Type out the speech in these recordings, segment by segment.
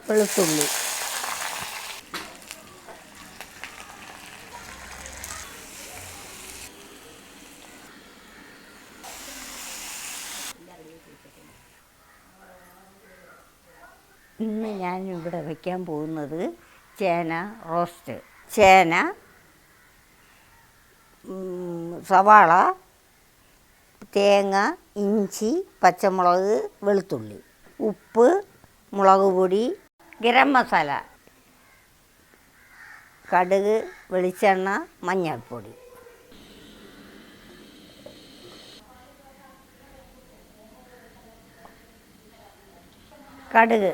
വെളുത്തുള്ളി, ഇന്ന് ഞാനിവിടെ വയ്ക്കാൻ പോകുന്നത് ചേന റോസ്റ്റ്. ചേന, സവാള, തേങ്ങ, ഇഞ്ചി, പച്ചമുളക്, വെളുത്തുള്ളി, ഉപ്പ്, മുളക് പൊടി, ഗരം മസാല, കടുക്, വെളിച്ചെണ്ണ, മഞ്ഞൾപ്പൊടി. കടുക്,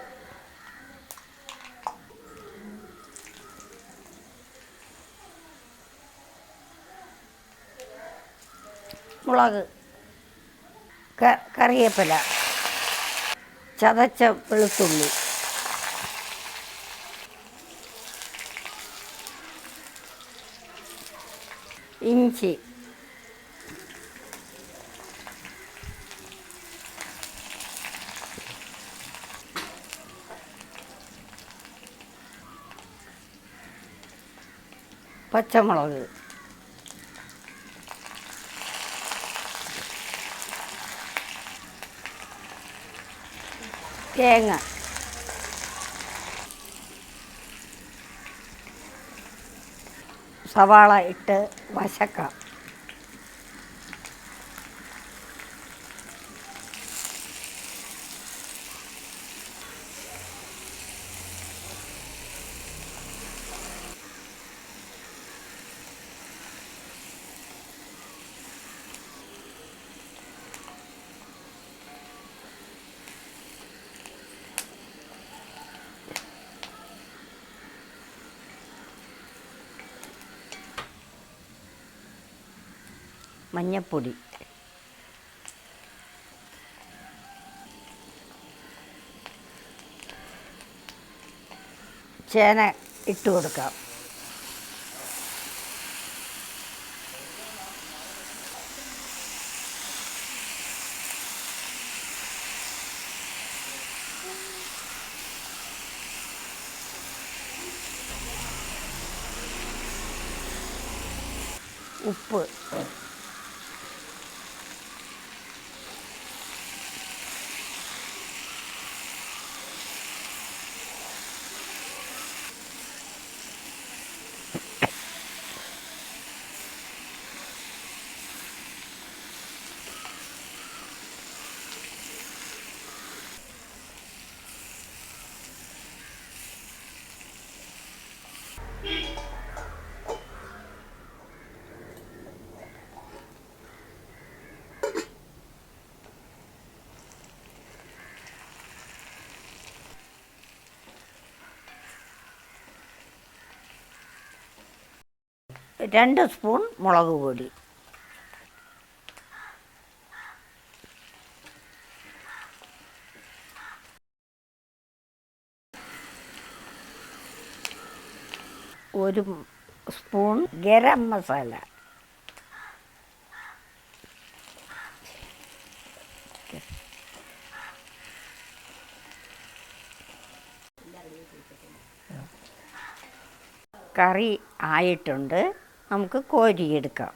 മുളക്, കറിവേപ്പില, ചതച്ച വെളുത്തുള്ളി, ഇഞ്ചി, പച്ചമുളക്, തേങ്ങ, സവാള ഇട്ട് വശക്കാം. മഞ്ഞൾപ്പൊടി, ചേന ഇട്ട് കൊടുക്കാം. ഉപ്പ്, രണ്ട് സ്പൂൺ മുളക് പൊടി, ഒരു സ്പൂൺ ഗരം മസാല, കറി ആയിട്ടുണ്ട്. നമുക്ക് കോരിയെടുക്കാം.